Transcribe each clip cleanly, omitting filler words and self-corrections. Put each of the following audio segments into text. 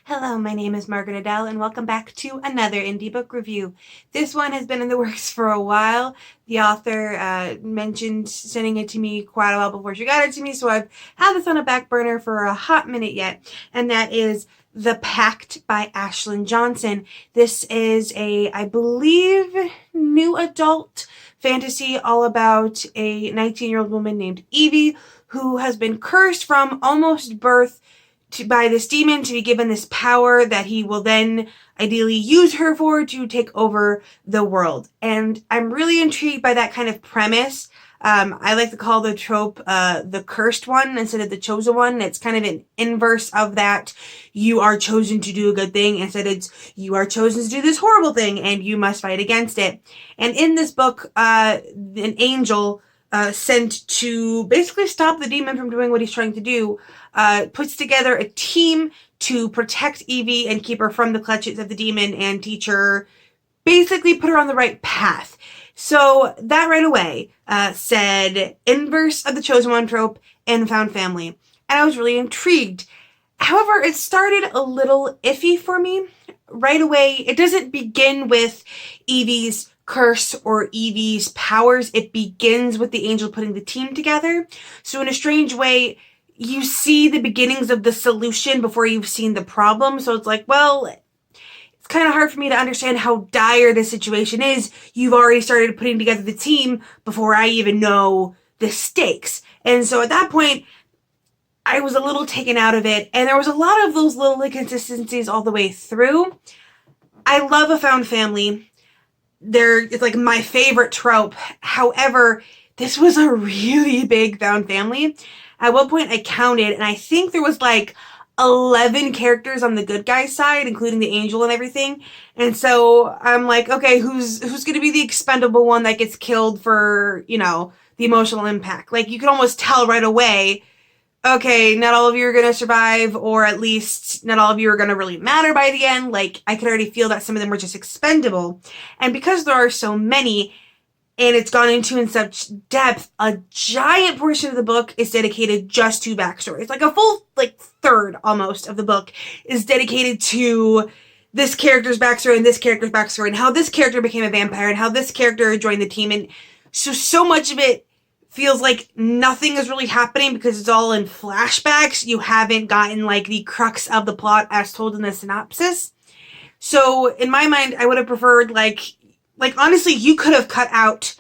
Hello, my name is Margaret Adele, and welcome back to another indie book review. This one has been in the works for a while. The author mentioned sending it to me quite a while before she got it to me, so I've had this on a back burner for a hot minute yet, and that is The Pact by Ashlyn Johnson. This is a, I believe, new adult fantasy all about a 19-year-old woman named Evie who has been cursed from almost birth by this demon to be given this power that he will then ideally use her for to take over the world. And I'm really intrigued by that kind of premise. I like to call the trope the cursed one instead of the chosen one. It's kind of an inverse of that. You are chosen to do a good thing. Instead, it's you are chosen to do this horrible thing and you must fight against it. And in this book, an angel sent to basically stop the demon from doing what he's trying to do, puts together a team to protect Evie and keep her from the clutches of the demon and teach her, basically put her on the right path. So that right away said inverse of the chosen one trope and found family. And I was really intrigued. However, it started a little iffy for me. Right away, it doesn't begin with Evie's curse or Evie's powers. It begins with the angel putting the team together. So in a strange way, you see the beginnings of the solution before you've seen the problem. So it's like, well, it's kind of hard for me to understand how dire the situation is. You've already started putting together the team before I even know the stakes. And so at that point, I was a little taken out of it. And there was a lot of those little inconsistencies all the way through. I love a found family. It's like my favorite trope. However, this was a really big found family. At one point I counted and I think there was like 11 characters on the good guy's side, including the angel and everything. And so I'm like, okay, who's going to be the expendable one that gets killed for, the emotional impact? Like you can almost tell right away, okay, not all of you are going to survive, or at least not all of you are going to really matter by the end. Like, I could already feel that some of them were just expendable. And because there are so many, and it's gone into in such depth, a giant portion of the book is dedicated just to backstories. Like a full, third almost of the book is dedicated to this character's backstory and this character's backstory, and how this character became a vampire, and how this character joined the team. And so much of it feels like nothing is really happening because it's all in flashbacks. You haven't gotten the crux of the plot as told in the synopsis. So in my mind, I would have preferred honestly, you could have cut out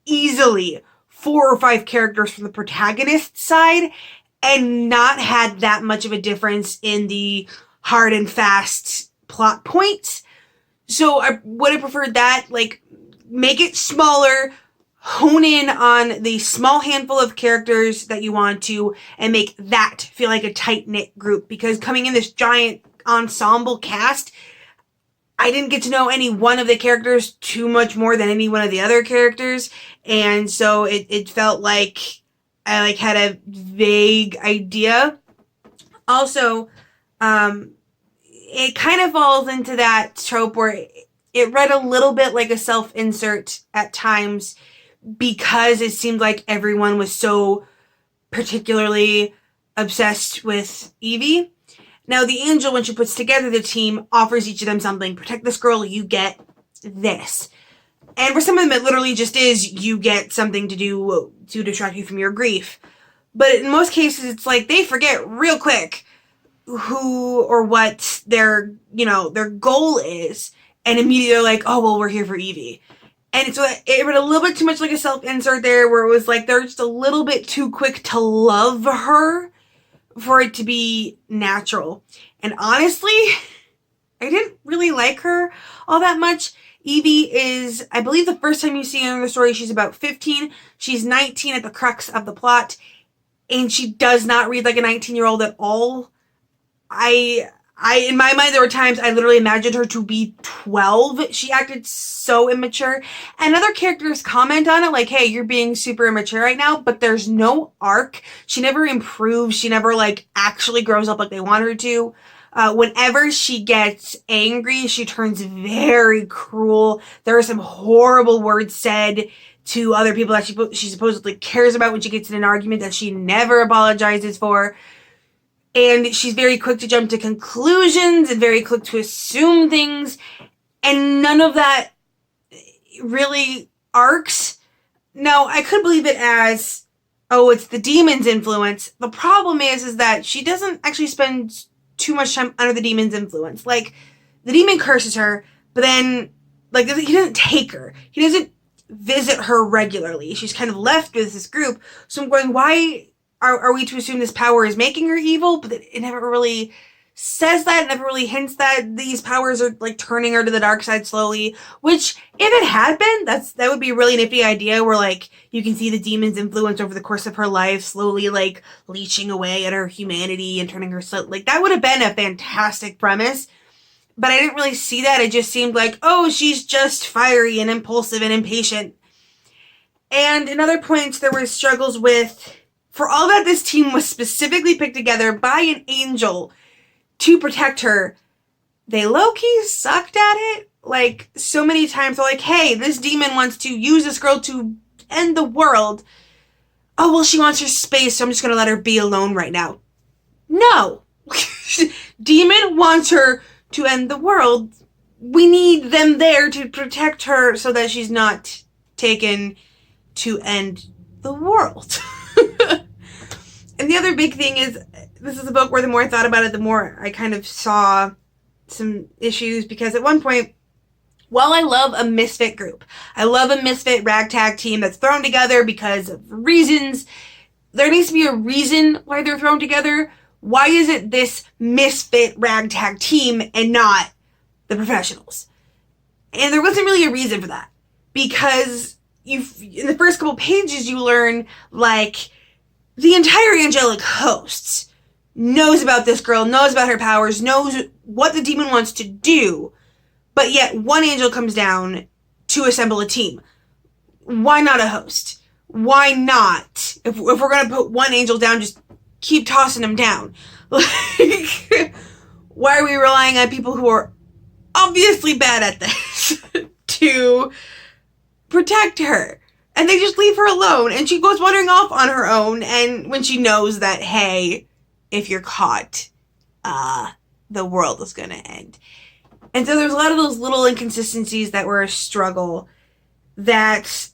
easily 4 or 5 characters from the protagonist side and not had that much of a difference in the hard and fast plot points. So I would have preferred that, make it smaller, hone in on the small handful of characters that you want to, and make that feel like a tight-knit group. Because coming in this giant ensemble cast, I didn't get to know any one of the characters too much more than any one of the other characters. And so it felt like I had a vague idea. Also, it kind of falls into that trope where it read a little bit like a self-insert at times, because it seemed like everyone was so particularly obsessed with Evie. Now, the angel, when she puts together the team, offers each of them something. Protect this girl, you get this. And for some of them, it literally just is, you get something to do to distract you from your grief. But in most cases, it's like they forget real quick who or what their goal is. And immediately they're like, oh, well, we're here for Evie. And it read a little bit too much like a self-insert there, where it was like they're just a little bit too quick to love her for it to be natural. And honestly, I didn't really like her all that much. Evie is, I believe the first time you see her in the story, she's about 15. She's 19 at the crux of the plot. And she does not read like a 19-year-old at all. In my mind, there were times I literally imagined her to be 12. She acted so immature. And other characters comment on it like, hey, you're being super immature right now, but there's no arc. She never improves. She never actually grows up like they want her to. Whenever she gets angry, she turns very cruel. There are some horrible words said to other people that she supposedly cares about when she gets in an argument that she never apologizes for. And she's very quick to jump to conclusions and very quick to assume things. And none of that really arcs. Now, I could believe it as, oh, it's the demon's influence. The problem is that she doesn't actually spend too much time under the demon's influence. Like, the demon curses her, but then, like, he doesn't take her. He doesn't visit her regularly. She's kind of left with this group. So I'm going, why are we to assume this power is making her evil? But it never really says that. It never really hints that these powers are, like, turning her to the dark side slowly. Which, if it had been, that would be a really nifty idea where, like, you can see the demon's influence over the course of her life slowly, like, leeching away at her humanity and turning her like, that would have been a fantastic premise. But I didn't really see that. It just seemed like, oh, she's just fiery and impulsive and impatient. And in other points, there were struggles with, for all that this team was specifically picked together by an angel to protect her, they low-key sucked at it. Like, so many times they're like, hey, this demon wants to use this girl to end the world. Oh, well, she wants her space, so I'm just going to let her be alone right now. No. Demon wants her to end the world. We need them there to protect her so that she's not taken to end the world. And the other big thing is, this is a book where the more I thought about it, the more I kind of saw some issues, because at one point, while I love a misfit group, I love a misfit ragtag team that's thrown together because of reasons, there needs to be a reason why they're thrown together. Why is it this misfit ragtag team and not the professionals? And there wasn't really a reason for that. Because in the first couple pages, you learn, like, the entire angelic hosts knows about this girl, knows about her powers, knows what the demon wants to do, but yet one angel comes down to assemble a team. Why not a host? Why not? If we're going to put one angel down, just keep tossing them down. Like, why are we relying on people who are obviously bad at this to protect her? And they just leave her alone, and she goes wandering off on her own, and when she knows that, hey, if you're caught, the world is gonna end. And so there's a lot of those little inconsistencies that were a struggle that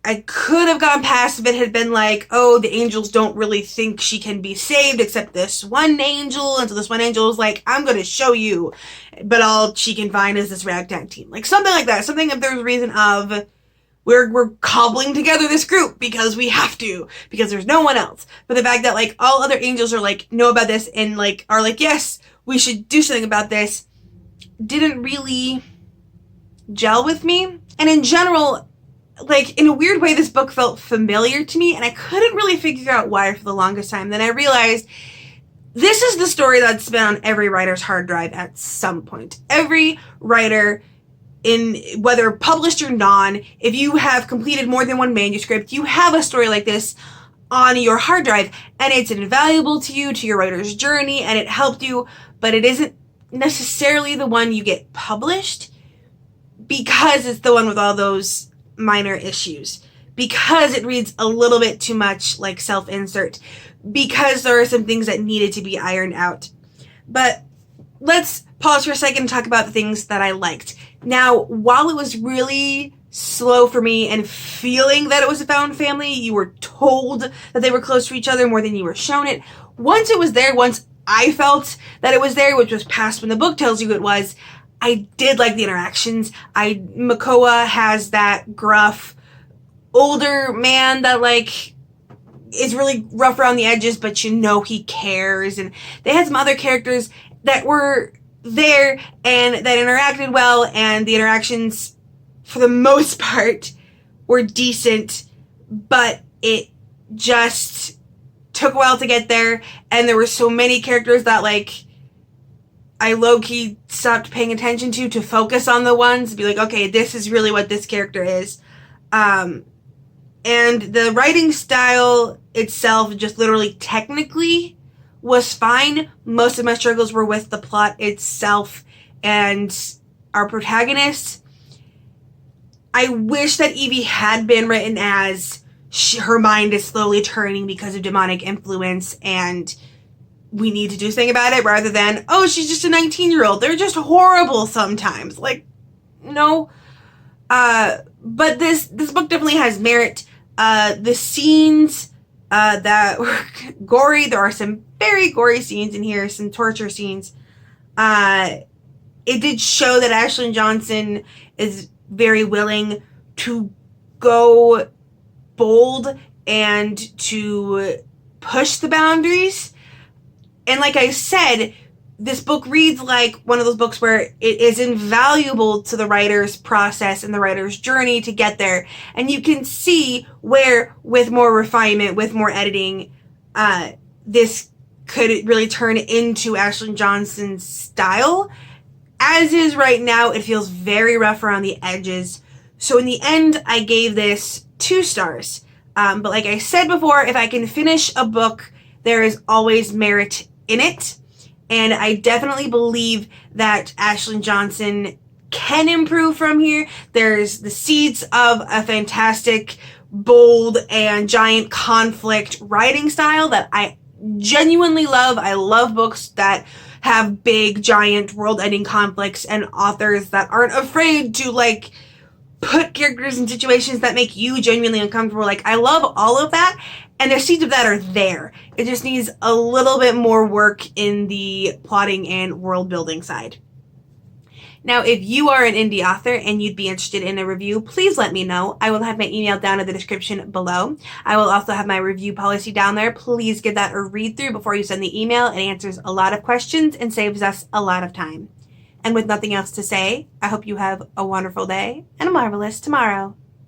I could have gone past if it had been like, oh, the angels don't really think she can be saved except this one angel, and so this one angel is like, I'm gonna show you, but all she can find is this ragtag team. Like, something like that. Something if there's a reason of, we're cobbling together this group because we have to, because there's no one else. But the fact that, like, all other angels are like, know about this and, like, are like, yes, we should do something about this, didn't really gel with me. And in general, like, in a weird way, this book felt familiar to me, and I couldn't really figure out why for the longest time. Then I realized this is the story that's been on every writer's hard drive at some point. Every writer, in whether published or non, if you have completed more than one manuscript, you have a story like this on your hard drive, and it's invaluable to you, to your writer's journey, and it helped you, but it isn't necessarily the one you get published because it's the one with all those minor issues, because it reads a little bit too much like self-insert, because there are some things that needed to be ironed out. But let's pause for a second and talk about the things that I liked. Now, while it was really slow for me and feeling that it was a found family, you were told that they were close to each other more than you were shown it. Once it was there, once I felt that it was there, which was past when the book tells you it was, I did like the interactions. Makoa has that gruff, older man that, like, is really rough around the edges, but you know he cares. And they had some other characters that were there and that interacted well, and the interactions, for the most part, were decent, but it just took a while to get there, and there were so many characters that, like, I low-key stopped paying attention to focus on the ones, be like, okay, this is really what this character is. And the writing style itself, just literally technically, was fine. Most of my struggles were with the plot itself and our protagonist. I wish that Evie had been written as her mind is slowly turning because of demonic influence, and we need to do something about it, rather than, oh, she's just a 19-year-old. They're just horrible sometimes. Like, no. But this book definitely has merit. The scenes that were gory, there are some very gory scenes in here, some torture scenes. It did show that Ashlyn Johnson is very willing to go bold and to push the boundaries. And like I said, this book reads like one of those books where it is invaluable to the writer's process and the writer's journey to get there. And you can see where, with more refinement, with more editing, this could really turn into Ashlyn Johnson's style. As is right now, it feels very rough around the edges. So in the end, I gave this 2 stars. But like I said before, if I can finish a book, there is always merit in it. And I definitely believe that Ashlyn Johnson can improve from here. There's the seeds of a fantastic, bold, and giant conflict writing style that I genuinely love. I love books that have big, giant, world-ending conflicts and authors that aren't afraid to, like, put characters in situations that make you genuinely uncomfortable. Like, I love all of that, and the seeds of that are there. It just needs a little bit more work in the plotting and world building side. Now, if you are an indie author and you'd be interested in a review, please let me know. I will have my email down in the description below. I will also have my review policy down there. Please give that a read through before you send the email. It answers a lot of questions and saves us a lot of time. And with nothing else to say, I hope you have a wonderful day and a marvelous tomorrow.